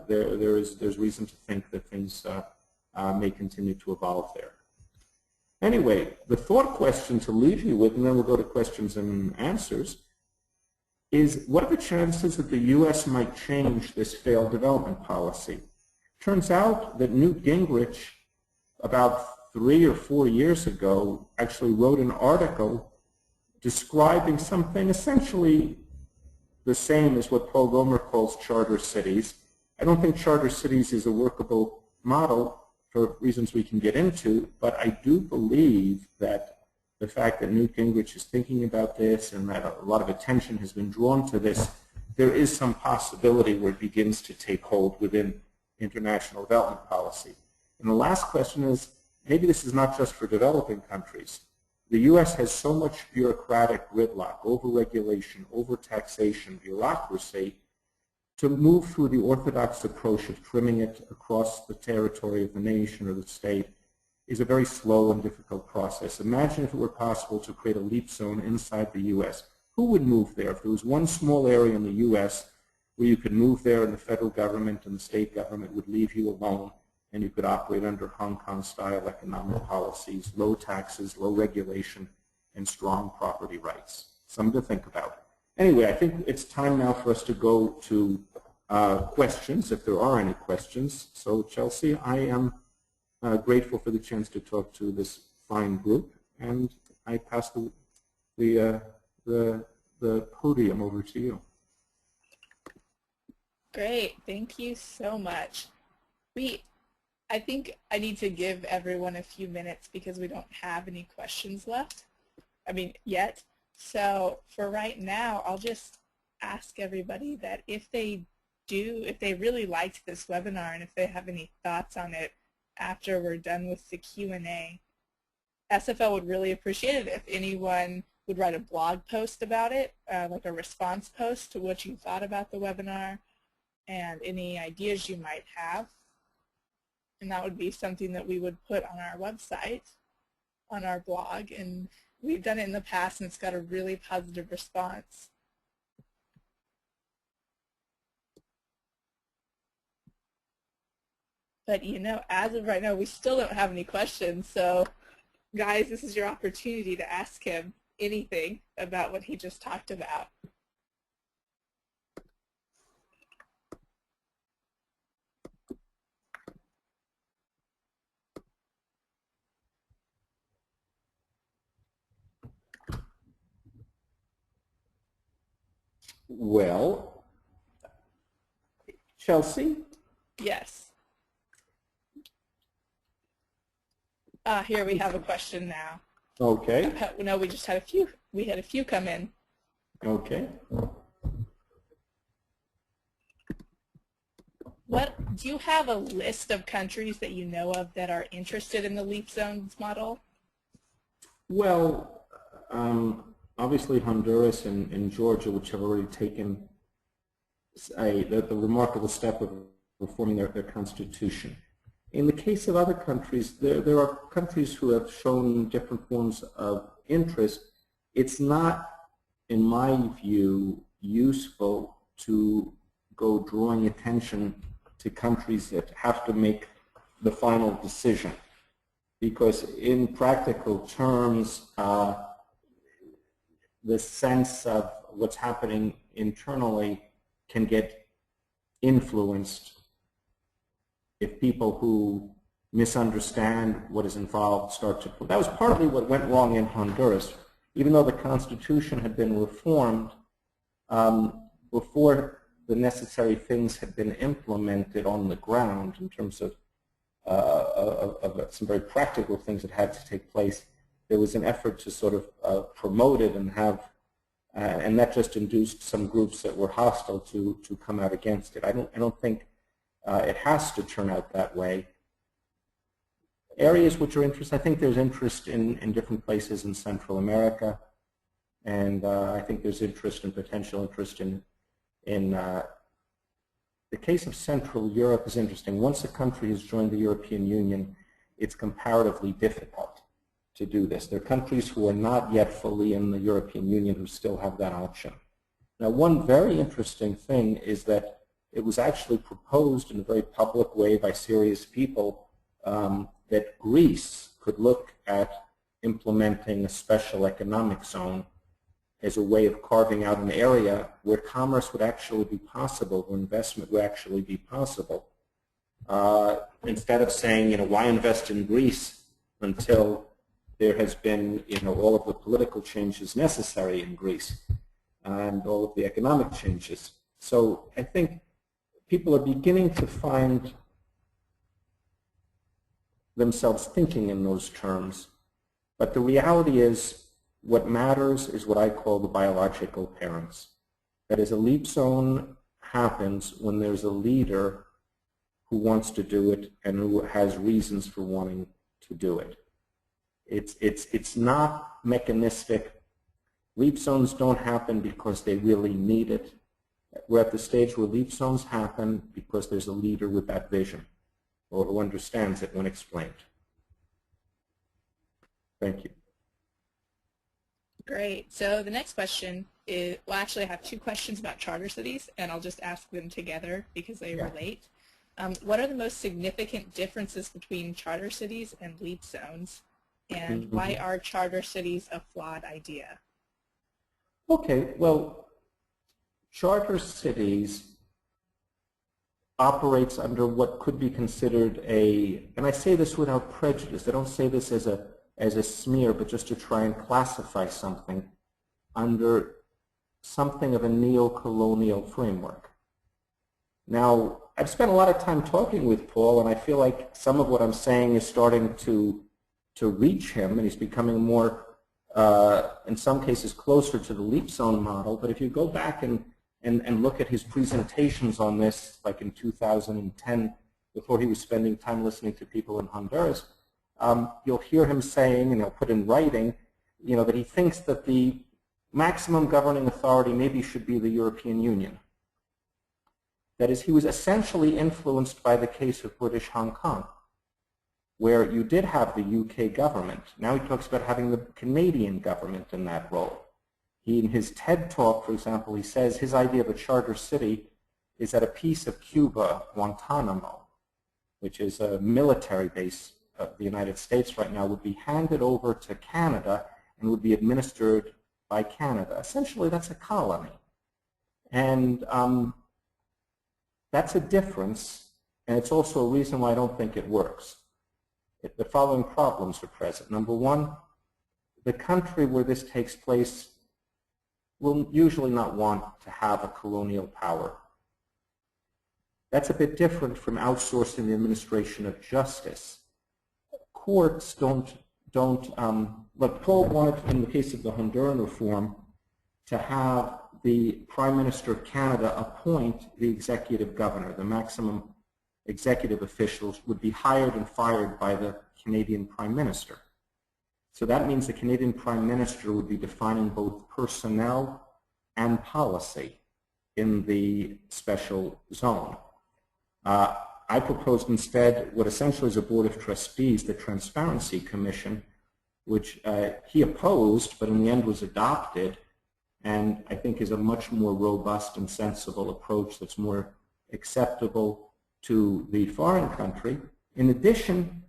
there's reason to think that things may continue to evolve there. Anyway, the thought question to leave you with, and then we'll go to questions and answers, is what are the chances that the U.S. might change this failed development policy? Turns out that Newt Gingrich, about 3 or 4 years ago, actually wrote an article describing something essentially the same as what Paul Gomer calls charter cities. I don't think charter cities is a workable model for reasons we can get into, but I do believe that the fact that Newt Gingrich is thinking about this and that a lot of attention has been drawn to this, there is some possibility where it begins to take hold within international development policy. And the last question is, maybe this is not just for developing countries. The U.S. has so much bureaucratic gridlock, over-regulation, over-taxation, bureaucracy, to move through the orthodox approach of trimming it across the territory of the nation or the state is a very slow and difficult process. Imagine if it were possible to create a LEAP zone inside the U.S. Who would move there? If there was one small area in the U.S. where you could move there and the federal government and the state government would leave you alone, and you could operate under Hong Kong-style economic policies, low taxes, low regulation, and strong property rights. Something to think about. Anyway, I think it's time now for us to go to questions, if there are any questions. So, Chelsea, I am grateful for the chance to talk to this fine group, and I pass the podium over to you. Great, thank you so much. I think I need to give everyone a few minutes because we don't have any questions left, yet. So for right now, I'll just ask everybody that if they really liked this webinar and if they have any thoughts on it after we're done with the Q&A, SFL would really appreciate it if anyone would write a blog post about it, like a response post to what you thought about the webinar and any ideas you might have. And that would be something that we would put on our website, on our blog, and we've done it in the past and it's got a really positive response. But you know, as of right now, we still don't have any questions, so guys, this is your opportunity to ask him anything about what he just talked about. Well, Chelsea? Yes. Here we have a question now. Okay. No, we just had a few. We had a few come in. Okay. Do you have a list of countries that you know of that are interested in the LEAP zones model? Well, obviously Honduras and Georgia, which have already taken the remarkable step of reforming their constitution. In the case of other countries, there are countries who have shown different forms of interest. It's not, in my view, useful to go drawing attention to countries that have to make the final decision, because in practical terms, the sense of what's happening internally can get influenced if people who misunderstand what is involved start to. That was partly what went wrong in Honduras. Even though the Constitution had been reformed, before the necessary things had been implemented on the ground in terms of some very practical things that had to take place, there was an effort to sort of promote it and have, and that just induced some groups that were hostile to come out against it. I don't think it has to turn out that way. Areas which are interesting, I think there's interest in different places in Central America, and I think there's interest and potential interest in the case of Central Europe is interesting. Once a country has joined the European Union, it's comparatively difficult to do this. There are countries who are not yet fully in the European Union who still have that option. Now, one very interesting thing is that it was actually proposed in a very public way by serious people that Greece could look at implementing a special economic zone as a way of carving out an area where commerce would actually be possible, where investment would actually be possible. Instead of saying, why invest in Greece until there has been, all of the political changes necessary in Greece and all of the economic changes. So I think people are beginning to find themselves thinking in those terms. But the reality is, what matters is what I call the biological parents. That is, a LEAP zone happens when there's a leader who wants to do it and who has reasons for wanting to do it. It's not mechanistic. LEAP zones don't happen because they really need it. We're at the stage where LEAP zones happen because there's a leader with that vision, or who understands it when explained. Thank you. Great. So the next question is, well, actually I have two questions about charter cities, and I'll just ask them together because they relate. What are the most significant differences between charter cities and LEAP zones, and why are charter cities a flawed idea? Okay, well, charter cities operates under what could be considered and I say this without prejudice, I don't say this as a smear, but just to try and classify something under something of a neo-colonial framework. Now, I've spent a lot of time talking with Paul, and I feel like some of what I'm saying is starting to reach him, and he's becoming more, in some cases, closer to the LEAP zone model. But if you go back and look at his presentations on this, like in 2010, before he was spending time listening to people in Honduras, you'll hear him saying, and he'll put in writing, that he thinks that the maximum governing authority maybe should be the European Union. That is, he was essentially influenced by the case of British Hong Kong, where you did have the UK government. Now he talks about having the Canadian government in that role. He, in his TED talk, for example, he says his idea of a charter city is that a piece of Cuba, Guantanamo, which is a military base of the United States right now, would be handed over to Canada and would be administered by Canada. Essentially, that's a colony. And that's a difference, and it's also a reason why I don't think it works. The following problems are present. Number one, the country where this takes place will usually not want to have a colonial power. That's a bit different from outsourcing the administration of justice. Courts don't like Paul wanted, in the case of the Honduran reform, to have the Prime Minister of Canada appoint the executive governor. The maximum executive officials would be hired and fired by the Canadian Prime Minister. So that means the Canadian Prime Minister would be defining both personnel and policy in the special zone. I proposed instead what essentially is a Board of Trustees, the Transparency Commission, which he opposed, but in the end was adopted, and I think is a much more robust and sensible approach that's more acceptable to the foreign country. In addition,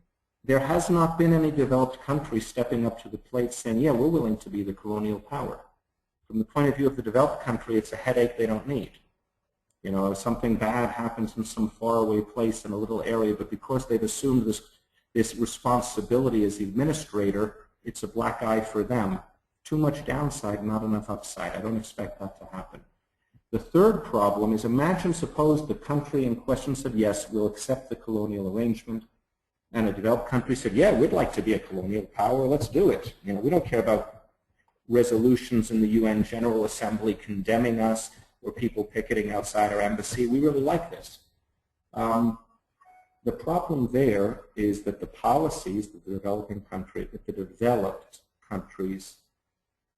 there has not been any developed country stepping up to the plate saying, yeah, we're willing to be the colonial power. From the point of view of the developed country, it's a headache they don't need. If something bad happens in some faraway place in a little area, but because they've assumed this responsibility as the administrator, it's a black eye for them. Too much downside, not enough upside. I don't expect that to happen. The third problem is, suppose the country in question said, yes, we'll accept the colonial arrangement, and a developed country said, yeah, we'd like to be a colonial power, let's do it. We don't care about resolutions in the UN General Assembly condemning us or people picketing outside our embassy. We really like this. The problem there is that the policies that the developed countries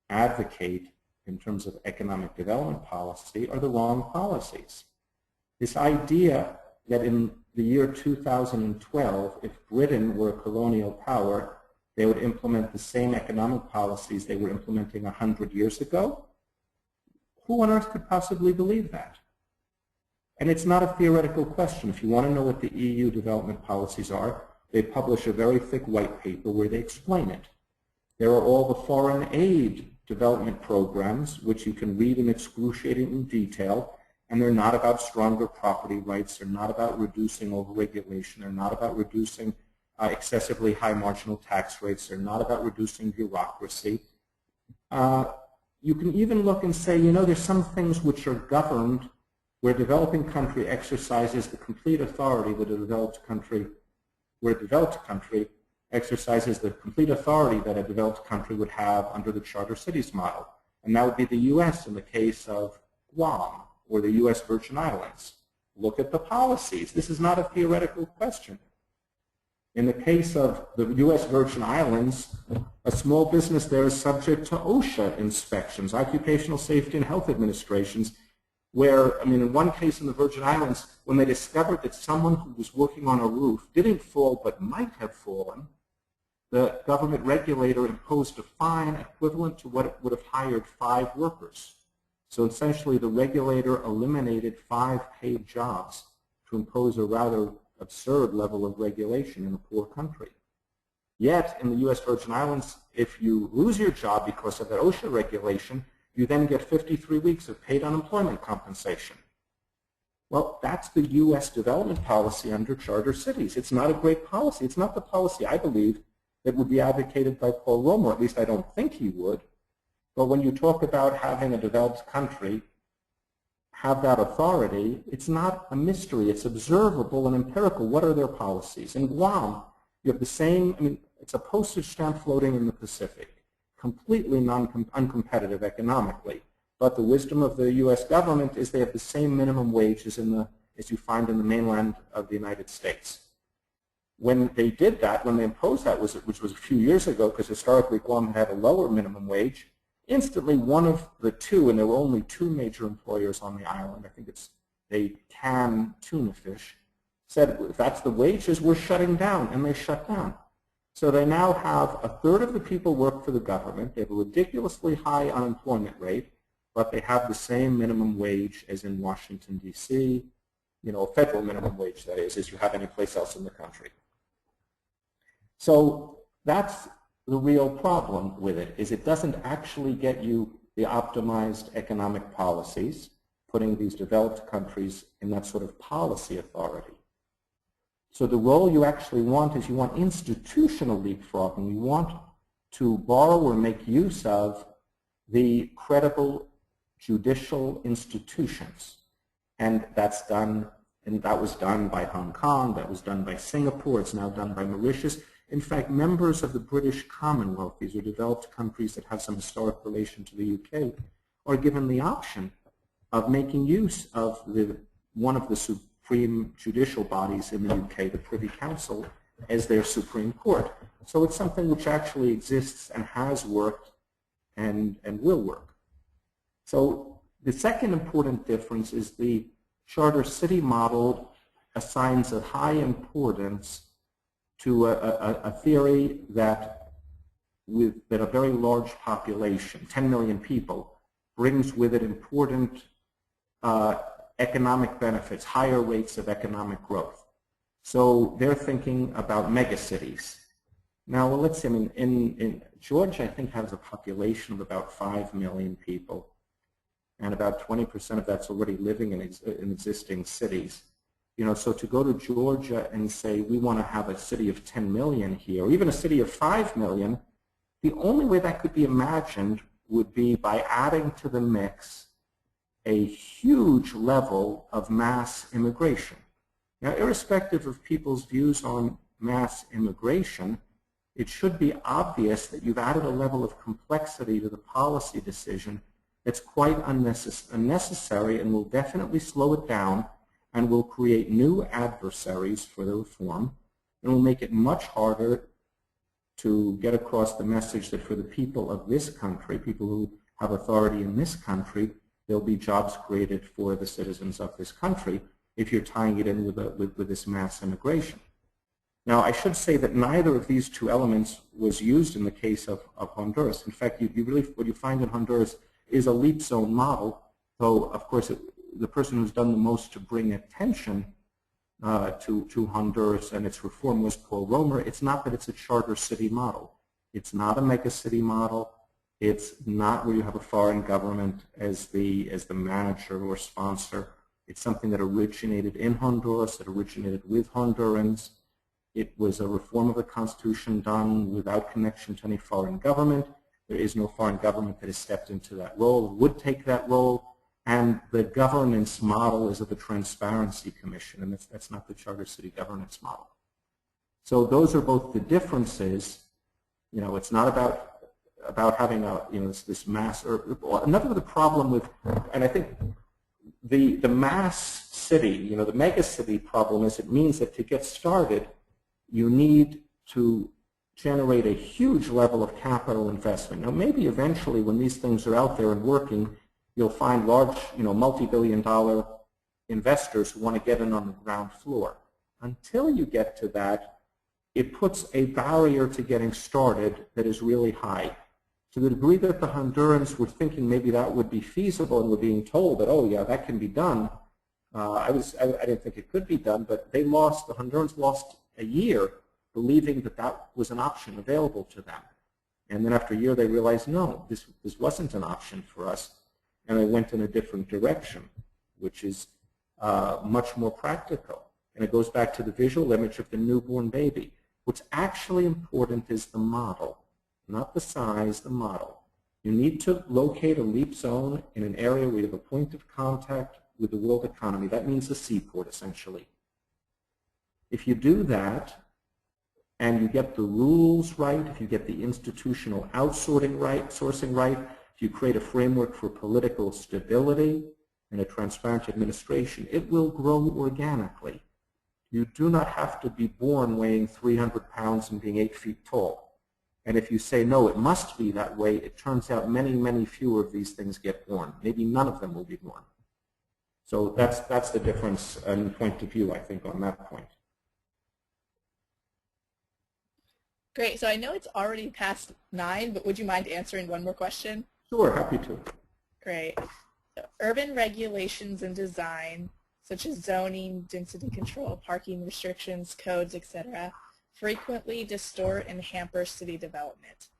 advocate in terms of economic development policy are the wrong policies. This idea that in the year 2012, if Britain were a colonial power, they would implement the same economic policies they were implementing 100 years ago, who on earth could possibly believe that? And it's not a theoretical question. If you want to know what the EU development policies are, they publish a very thick white paper where they explain it. There are all the foreign aid development programs, which you can read in excruciating detail, and they're not about stronger property rights. They're not about reducing overregulation. They're not about reducing excessively high marginal tax rates. They're not about reducing bureaucracy. You can even look and say, there's some things which are governed where a developing country exercises the complete authority that a developed country, exercises the complete authority that a developed country would have under the Charter Cities model. And that would be the U.S. in the case of Guam or the U.S. Virgin Islands. Look at the policies. This is not a theoretical question. In the case of the U.S. Virgin Islands, a small business there is subject to OSHA inspections, Occupational Safety and Health Administrations, where, in one case in the Virgin Islands, when they discovered that someone who was working on a roof didn't fall but might have fallen, the government regulator imposed a fine equivalent to what it would have hired 5 workers. So essentially the regulator eliminated 5 paid jobs to impose a rather absurd level of regulation in a poor country. Yet in the U.S. Virgin Islands, if you lose your job because of that OSHA regulation, you then get 53 weeks of paid unemployment compensation. Well, that's the U.S. development policy under Charter Cities. It's not a great policy. It's not the policy, I believe, that would be advocated by Paul Romer. At least I don't think he would. But when you talk about having a developed country have that authority, it's not a mystery. It's observable and empirical. What are their policies? In Guam, you have the same, it's a postage stamp floating in the Pacific, completely uncompetitive economically. But the wisdom of the U.S. government is they have the same minimum wage as you find in the mainland of the United States. when they did that, when they imposed that, which was a few years ago, because historically Guam had a lower minimum wage, instantly one of the two, and there were only two major employers on the island, I think they can tuna fish, said if that's the wages, we're shutting down, and they shut down. So they now have a third of the people work for the government. They have a ridiculously high unemployment rate, but they have the same minimum wage as in Washington, D.C., federal minimum wage, that is, as you have any place else in the country. So that's the real problem with it, is it doesn't actually get you the optimized economic policies, putting these developed countries in that sort of policy authority. So the role you actually want is you want institutional leapfrogging. You want to borrow or make use of the credible judicial institutions. And that's done, and that was done by Hong Kong, that was done by Singapore, it's now done by Mauritius. In fact, members of the British Commonwealth, these are developed countries that have some historic relation to the UK, are given the option of making use of one of the supreme judicial bodies in the UK, the Privy Council, as their Supreme Court. So it's something which actually exists and has worked and will work. So the second important difference is the charter city model assigns a high importance to a theory that a very large population, 10 million people, brings with it important economic benefits, higher rates of economic growth. So they're thinking about megacities. Now, well, let's see, I mean, in Georgia, I think, has a population of about 5 million people, and about 20% of that's already living in existing cities. So to go to Georgia and say we want to have a city of 10 million here, or even a city of 5 million, the only way that could be imagined would be by adding to the mix a huge level of mass immigration. Now, irrespective of people's views on mass immigration, it should be obvious that you've added a level of complexity to the policy decision that's quite unnecessary and will definitely slow it down and will create new adversaries for the reform and will make it much harder to get across the message that for the people of this country, people who have authority in this country, there'll be jobs created for the citizens of this country if you're tying it in with this mass immigration. Now, I should say that neither of these two elements was used in the case of Honduras. In fact, what you find in Honduras is a leap zone model, though, of course, the person who's done the most to bring attention to Honduras and its reform was Paul Romer. It's not that it's a charter city model. It's not a mega city model. It's not where you have a foreign government as the manager or sponsor. It's something that originated in Honduras, that originated with Hondurans. It was a reform of the Constitution done without connection to any foreign government. There is no foreign government that has stepped into that role, would take that role, and the governance model is of the Transparency Commission, and that's not the charter city governance model. So those are both the differences. It's not about having this mass. Another the problem with, and I think the mass city, the mega city problem is it means that to get started, you need to generate a huge level of capital investment. Now, maybe eventually when these things are out there and working, you'll find large, multi-billion-dollar investors who want to get in on the ground floor. Until you get to that, it puts a barrier to getting started that is really high. To the degree that the Hondurans were thinking maybe that would be feasible and were being told that, oh yeah, that can be done, I didn't think it could be done, but the Hondurans lost a year believing that that was an option available to them. And then after a year they realized, no, this wasn't an option for us. And they went in a different direction, which is much more practical. And it goes back to the visual image of the newborn baby. What's actually important is the model, not the size, the model. You need to locate a leap zone in an area where you have a point of contact with the world economy. That means a seaport, essentially. If you do that, and you get the rules right, if you get the institutional outsourcing right, if you create a framework for political stability and a transparent administration, it will grow organically. You do not have to be born weighing 300 pounds and being 8 feet tall. And if you say, no, it must be that way, it turns out many, many fewer of these things get born. Maybe none of them will be born. So that's the difference in point of view, I think, on that point. Great. So I know it's already past 9, but would you mind answering one more question? Sure, happy to. Great. So urban regulations and design, such as zoning, density control, parking restrictions, codes, etc., frequently distort and hamper city development.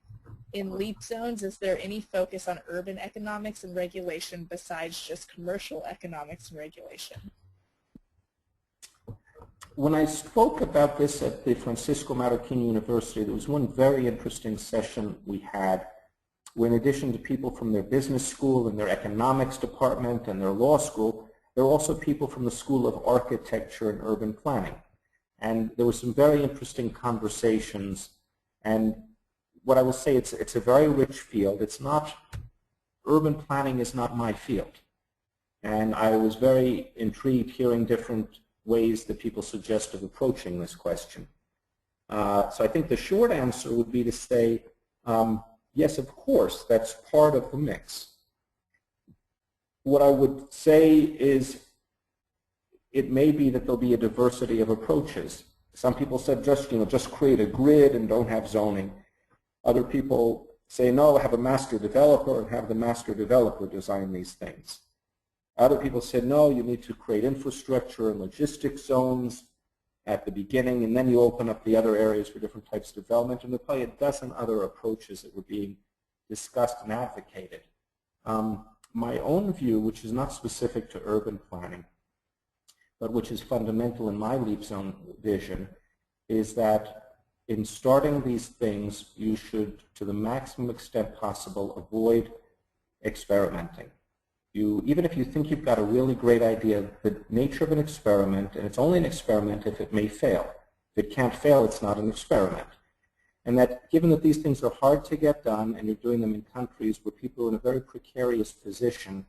In LEAP zones, is there any focus on urban economics and regulation besides just commercial economics and regulation? When I spoke about this at the Francisco Marroquín University, there was one very interesting session we had where, in addition to people from their business school and their economics department and their law school, there were also people from the School of Architecture and Urban Planning. And there were some very interesting conversations. And what I will say, it's a very rich field. It's not, urban planning is not my field. And I was very intrigued hearing different ways that people suggest of approaching this question. So I think the short answer would be to say, yes, of course, that's part of the mix. What I would say is it may be that there'll be a diversity of approaches. Some people said just create a grid and don't have zoning. Other people say, no, have a master developer and have the master developer design these things. Other people said, no, you need to create infrastructure and logistics zones at the beginning, and then you open up the other areas for different types of development. And there are probably a dozen other approaches that were being discussed and advocated. My own view, which is not specific to urban planning, but which is fundamental in my LEAP zone vision, is that in starting these things, you should, to the maximum extent possible, avoid experimenting. Even if you think you've got a really great idea, the nature of an experiment, and it's only an experiment if it may fail. If it can't fail, it's not an experiment. And that given that these things are hard to get done and you're doing them in countries where people are in a very precarious position,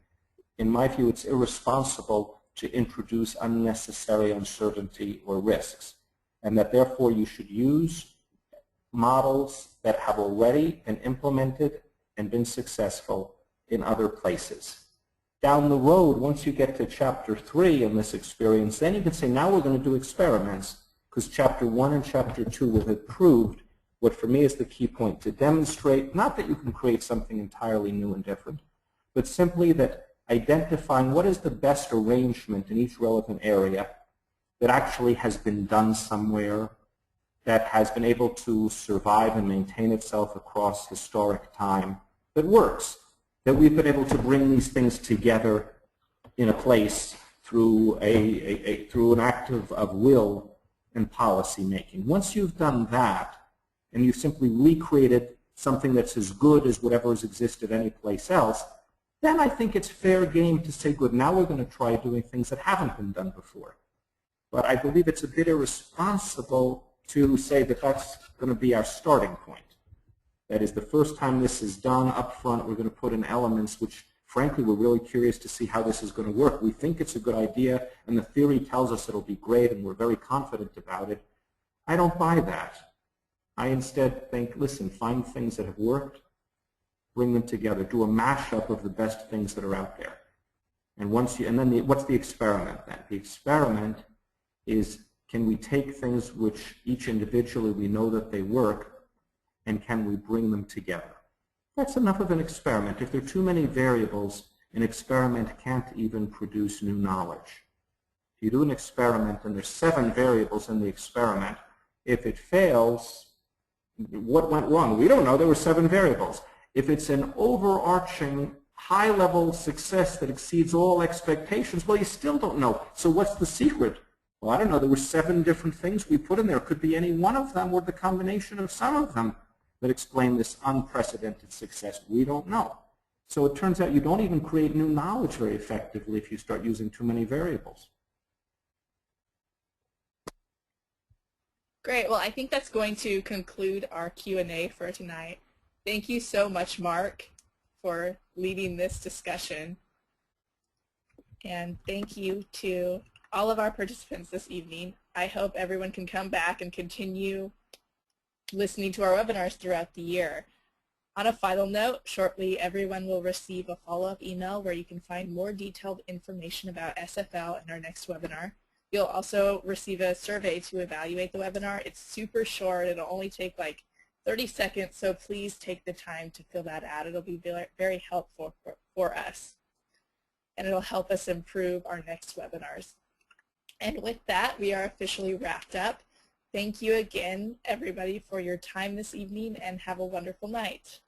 in my view, it's irresponsible to introduce unnecessary uncertainty or risks. And that therefore you should use models that have already been implemented and been successful in other places. Down the road, once you get to Chapter 3 in this experience, then you can say, now we're going to do experiments, because Chapter 1 and Chapter 2 will have proved what for me is the key point, to demonstrate not that you can create something entirely new and different, but simply that identifying what is the best arrangement in each relevant area that actually has been done somewhere, that has been able to survive and maintain itself across historic time, that works, that we've been able to bring these things together in a place through through an act of will and policy making. Once you've done that, and you've simply recreated something that's as good as whatever has existed anyplace else, then I think it's fair game to say, good, now we're going to try doing things that haven't been done before. But I believe it's a bit irresponsible to say that that's going to be our starting point. That is, the first time this is done up front, we're going to put in elements which, frankly, we're really curious to see how this is going to work. We think it's a good idea, and the theory tells us it'll be great, and we're very confident about it. I don't buy that. I instead think, listen, find things that have worked, bring them together, do a mashup of the best things that are out there. And what's the experiment then? The experiment is, can we take things which each individually we know that they work, and can we bring them together? That's enough of an experiment. If there are too many variables, an experiment can't even produce new knowledge. If you do an experiment and there's 7 variables in the experiment, if it fails, what went wrong? We don't know. There were 7 variables. If it's an overarching high-level success that exceeds all expectations, well, you still don't know. So what's the secret? Well, I don't know. There were 7 different things we put in there. It could be any one of them or the combination of some of them that explain this unprecedented success. We don't know. So it turns out you don't even create new knowledge very effectively if you start using too many variables. Great. Well, I think that's going to conclude our Q&A for tonight. Thank you so much, Mark, for leading this discussion. And thank you to all of our participants this evening. I hope everyone can come back and continue listening to our webinars throughout the year. On a final note, shortly everyone will receive a follow-up email where you can find more detailed information about SFL in our next webinar. You'll also receive a survey to evaluate the webinar. It's super short. It'll only take like 30 seconds, so please take the time to fill that out. It'll be very helpful for us, and it'll help us improve our next webinars. And with that, we are officially wrapped up. Thank you again, everybody, for your time this evening, and have a wonderful night.